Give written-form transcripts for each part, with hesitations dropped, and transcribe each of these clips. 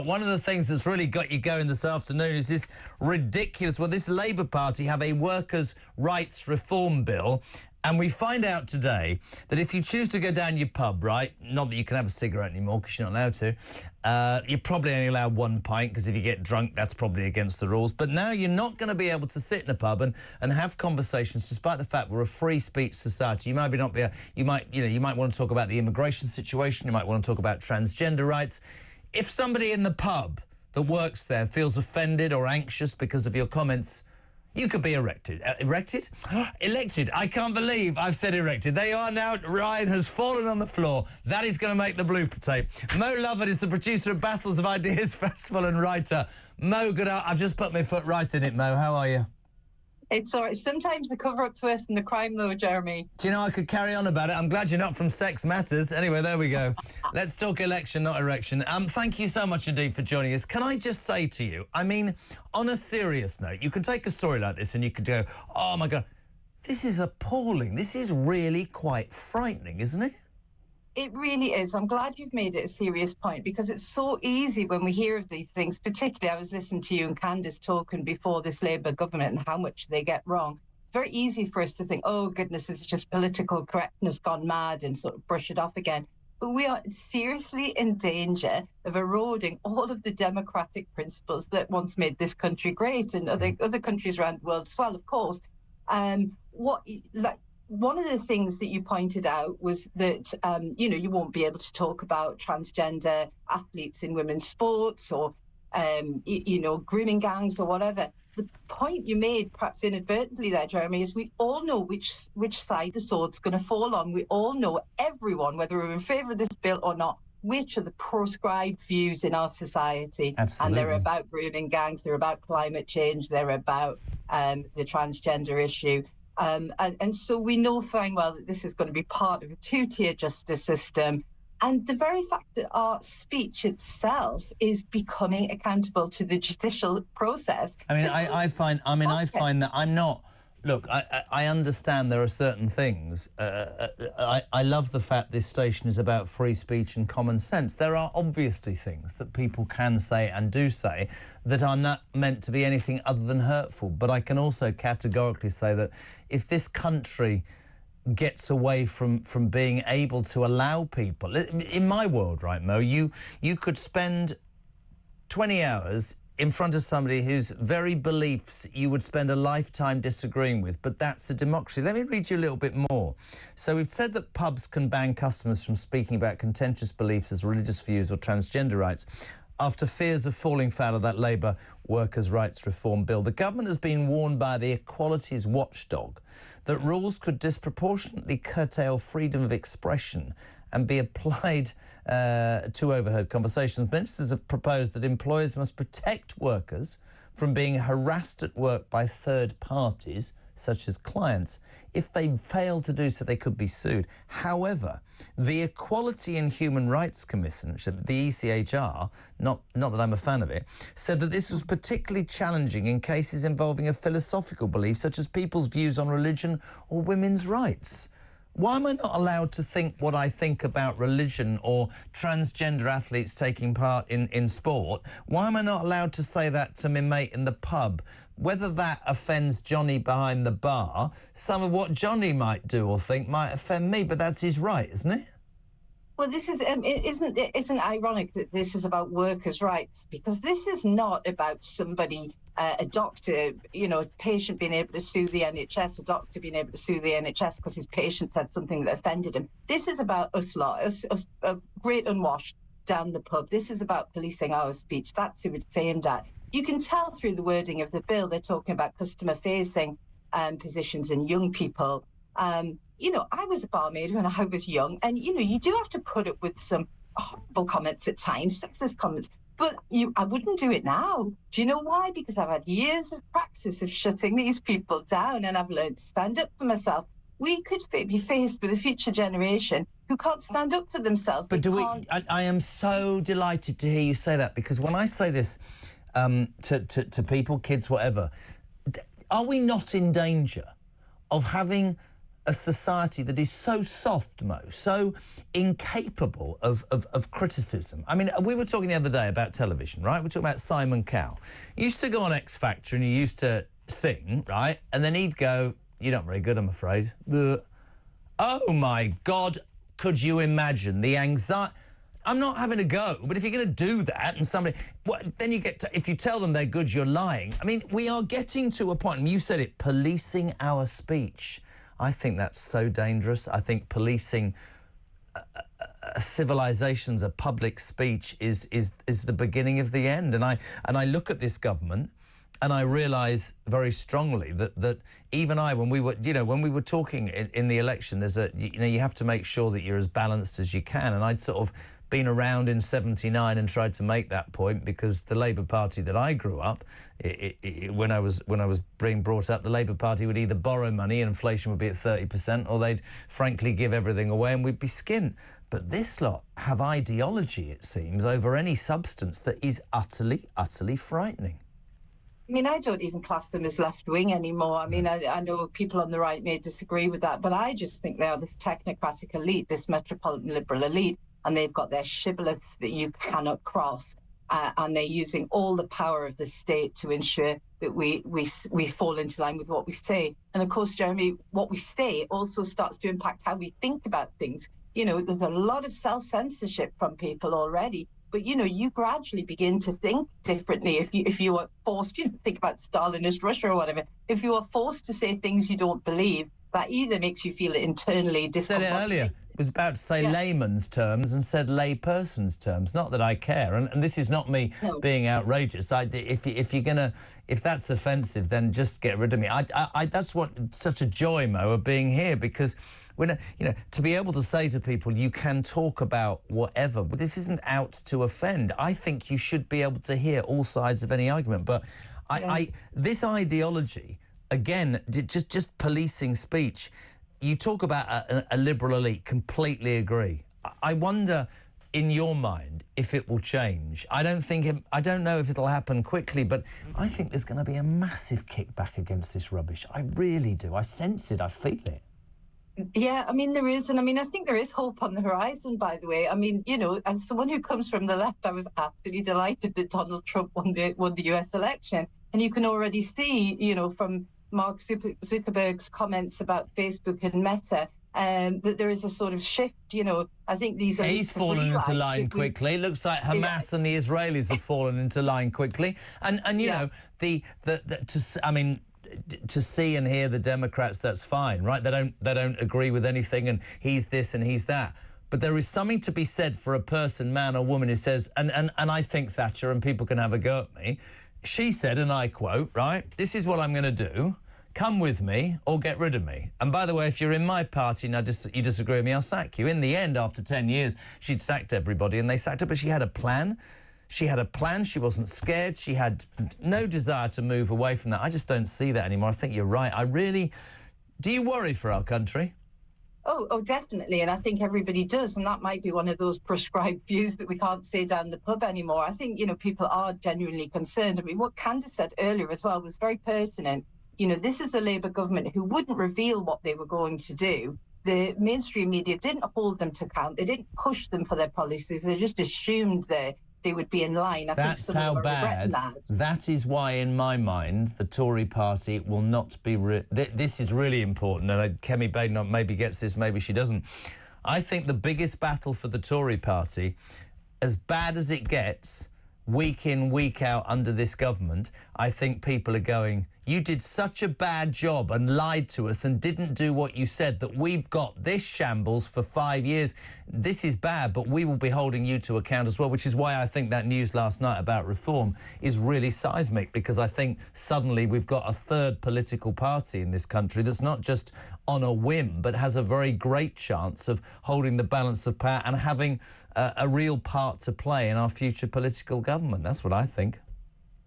One of the things that's really got you going this afternoon is this ridiculous... Well, this Labour Party have a workers' rights reform bill, and we find out today that if you choose to go down your pub, right, not that you can have a cigarette anymore because you're not allowed to, you're probably only allowed one pint because if you get drunk, that's probably against the rules. But now you're not going to be able to sit in a pub and have conversations, despite the fact we're a free speech society. You might not be... You might want to talk about the immigration situation. You might want to talk about transgender rights. If somebody in the pub that works there feels offended or anxious because of your comments, you could be erected. Erected? Elected. I can't believe I've said erected. They are now... Ryan has fallen on the floor. That is going to make the blooper tape. Mo Lovatt is the producer of Battles of Ideas Festival and writer. Mo, I've just put my foot right in it, Mo. How are you? It's all right. Sometimes the cover-up's worse than the crime, though, Jeremy. Do you know, I could carry on about it. I'm glad you're not from Sex Matters. Anyway, there we go. Let's talk election, not erection. Thank you so much indeed for joining us. Can I just say to you, I mean, on a serious note, you can take a story like this and you could go, oh, my God, this is appalling. This is really quite frightening, isn't it? It really is. I'm glad you've made it a serious point, because it's so easy when we hear of these things, particularly I was listening to you and Candice talking before this Labour government and how much they get wrong. It's very easy for us to think, oh, goodness, it's just political correctness gone mad and sort of brush it off again. But we are seriously in danger of eroding all of the democratic principles that once made this country great, and other countries around the world as well, of course. One of the things that you pointed out was that, you won't be able to talk about transgender athletes in women's sports or, grooming gangs or whatever. The point you made, perhaps inadvertently there, Jeremy, is we all know which side the sword's going to fall on. We all know, everyone, whether we're in favour of this bill or not, which are the proscribed views in our society. Absolutely. And they're about grooming gangs, they're about climate change, they're about the transgender issue. And so we know fine well that this is going to be part of a two-tier justice system. And the very fact that our speech itself is becoming accountable to the judicial process. I mean, I find that I'm not... Look, I understand there are certain things. I love the fact this station is about free speech and common sense. There are obviously things that people can say and do say that are not meant to be anything other than hurtful. But I can also categorically say that if this country gets away from being able to allow people... In my world, right, Mo, you could spend 20 hours in front of somebody whose very beliefs you would spend a lifetime disagreeing with, but that's a democracy. Let me read you a little bit more. So we've said that pubs can ban customers from speaking about contentious beliefs as religious views or transgender rights after fears of falling foul of that Labour workers' rights reform bill. The government has been warned by the equalities watchdog that rules could disproportionately curtail freedom of expression and be applied to overheard conversations. Ministers have proposed that employers must protect workers from being harassed at work by third parties, such as clients. If they fail to do so, they could be sued. However, the Equality and Human Rights Commission, the ECHR, not that I'm a fan of it, said that this was particularly challenging in cases involving a philosophical belief, such as people's views on religion or women's rights. Why am I not allowed to think what I think about religion or transgender athletes taking part in sport? Why am I not allowed to say that to my mate in the pub? Whether that offends Johnny behind the bar, some of what Johnny might do or think might offend me, but that's his right, isn't it? Well, this is isn't ironic that this is about workers' rights, because this is not about somebody, a doctor, a patient being able to sue the NHS, a doctor being able to sue the NHS because his patient said something that offended him. This is about us lot, us great unwashed down the pub. This is about policing our speech. That's who it's aimed at. You can tell through the wording of the bill they're talking about customer-facing positions and young people. I was a barmaid when I was young, and, you do have to put up with some horrible comments at times, sexist comments, but I wouldn't do it now. Do you know why? Because I've had years of practice of shutting these people down, and I've learned to stand up for myself. We could be faced with a future generation who can't stand up for themselves. But I am so delighted to hear you say that, because when I say this to people, kids, whatever, are we not in danger of having a society that is so soft, Mo, so incapable of criticism. I mean, we were talking the other day about television, right? We're talking about Simon Cowell. He used to go on X Factor and he used to sing, right? And then he'd go, "You're not very good, I'm afraid." Oh, my God, could you imagine the anxiety? I'm not having a go, but if you're going to do that and somebody... Well, then you get to... If you tell them they're good, you're lying. I mean, we are getting to a point, and you said it, policing our speech. I think that's so dangerous. I think policing civilizations, a public speech is the beginning of the end. And I look at this government and I realise very strongly that even when we were talking in the election, there's you have to make sure that you're as balanced as you can. And I'd sort of been around in '79 and tried to make that point, because the Labour Party that I grew up, when I was being brought up, the Labour Party would either borrow money and inflation would be at 30%, or they'd frankly give everything away and we'd be skint. But this lot have ideology, it seems, over any substance that is utterly, utterly frightening. I mean, I don't even class them as left-wing anymore. I mean, I know people on the right may disagree with that, but I just think they are this technocratic elite, this metropolitan liberal elite, and they've got their shibboleths that you cannot cross, and they're using all the power of the state to ensure that we fall into line with what we say. And of course, Jeremy, what we say also starts to impact how we think about things. You know, there's a lot of self-censorship from people already, but you know, you gradually begin to think differently if you are forced. Think about Stalinist Russia or whatever. If you are forced to say things you don't believe, that either makes you feel internally discomforted. Said it earlier. It was about to say layman's terms and said layperson's terms. Not that I care, and this is not me being outrageous. If that's offensive, then just get rid of me. That's what such a joy, Mo, of being here, because to be able to say to people, you can talk about whatever, but this isn't out to offend. I think you should be able to hear all sides of any argument. But this ideology, again, just policing speech. You talk about a liberal elite, completely agree. I wonder, in your mind, if it will change. I don't know if it'll happen quickly, but I think there's going to be a massive kickback against this rubbish. I really do. I sense it. I feel it. Yeah, I mean, there is. And I mean, I think there is hope on the horizon, by the way. I mean, as someone who comes from the left, I was absolutely delighted that Donald Trump won the US election. And you can already see, from Mark Zuckerberg's comments about Facebook and Meta, that there is a sort of shift. I think these... He's fallen into line quickly. It looks like Hamas and the Israelis have fallen into line quickly. And to see and hear the Democrats, that's fine, right? They don't agree with anything, and he's this and he's that. But there is something to be said for a person, man or woman, who says, and I think Thatcher, and people can have a go at me, she said, and I quote, right, "This is what I'm going to do. Come with me or get rid of me. And by the way, if you're in my party and you disagree with me, I'll sack you." In the end, after 10 years, she'd sacked everybody and they sacked her, but she had a plan. She had a plan. She wasn't scared. She had no desire to move away from that. I just don't see that anymore. I think you're right. Do you worry for our country? Oh, definitely. And I think everybody does. And that might be one of those prescribed views that we can't say down the pub anymore. I think, people are genuinely concerned. I mean, what Candace said earlier as well was very pertinent. This is a Labour government who wouldn't reveal what they were going to do. The mainstream media didn't hold them to account. They didn't push them for their policies. They just assumed they would be in line. That's how bad. That is why, in my mind, the Tory party will not be... This is really important, and Kemi Badenoch maybe gets this, maybe she doesn't. I think the biggest battle for the Tory party, as bad as it gets, week in, week out under this government, I think people are going, "You did such a bad job and lied to us and didn't do what you said, that we've got this shambles for 5 years. This is bad, but we will be holding you to account as well," which is why I think that news last night about reform is really seismic, because I think suddenly we've got a third political party in this country that's not just on a whim, but has a very great chance of holding the balance of power and having a real part to play in our future political government. That's what I think.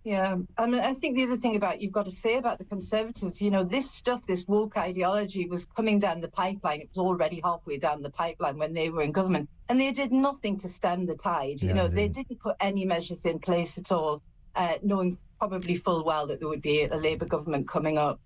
Yeah, I mean, I think the other thing you've got to say about the Conservatives, this woke ideology was coming down the pipeline. It was already halfway down the pipeline when they were in government, and they did nothing to stem the tide. They didn't put any measures in place at all, knowing probably full well that there would be a Labour government coming up.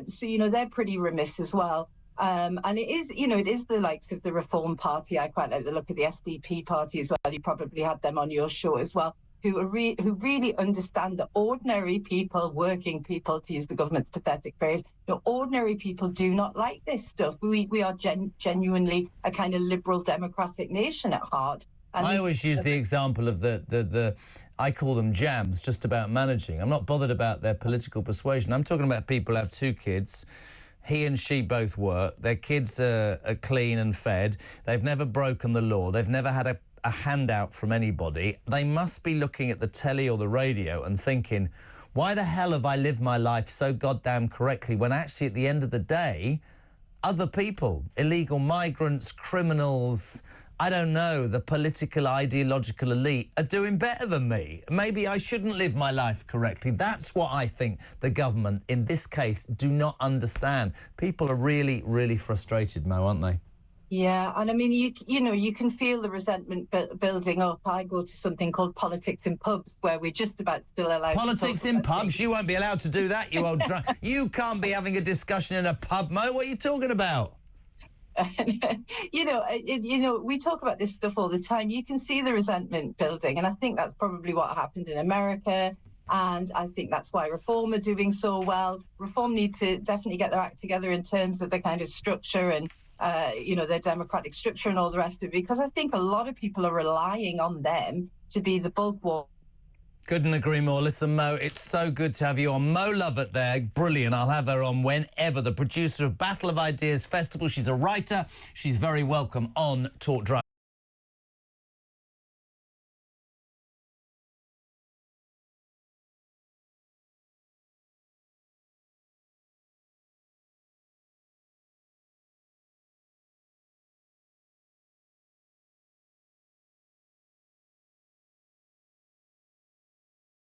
So they're pretty remiss as well. And it is, you know, it is the likes of the Reform Party. I quite like the look of the SDP Party as well. You probably had them on your show as well, who really understand that ordinary people, working people, to use the government's pathetic phrase, you know, ordinary people do not like this stuff. We are genuinely a kind of liberal democratic nation at heart. And I always use the example of the I call them jams, just about managing. I'm not bothered about their political persuasion. I'm talking about people who have 2 kids. He and she both work. Their kids are clean and fed. They've never broken the law. They've never had a handout from anybody. They must be looking at the telly or the radio and thinking, why the hell have I lived my life so goddamn correctly when actually at the end of the day, other people, illegal migrants, criminals, I don't know, the political, ideological elite are doing better than me. Maybe I shouldn't live my life correctly. That's what I think the government, in this case, do not understand. People are really, really frustrated, Mo, aren't they? Yeah, and I mean, you know, you can feel the resentment building up. I go to something called politics in pubs, where we're just about still allowed politics in pubs? You won't be allowed to do that, you old drunk. You can't be having a discussion in a pub, Mo. What are you talking about? You know, we talk about this stuff all the time. You can see the resentment building, and I think that's probably what happened in America. And I think that's why Reform are doing so well. Reform need to definitely get their act together in terms of the kind of structure and, you know, their democratic structure and all the rest of it, because I think a lot of people are relying on them to be the bulk war. Couldn't agree more. Listen, Mo, it's so good to have you on. Mo Lovatt there, brilliant. I'll have her on whenever. The producer of Battle of Ideas Festival. She's a writer. She's very welcome on Talk Drive.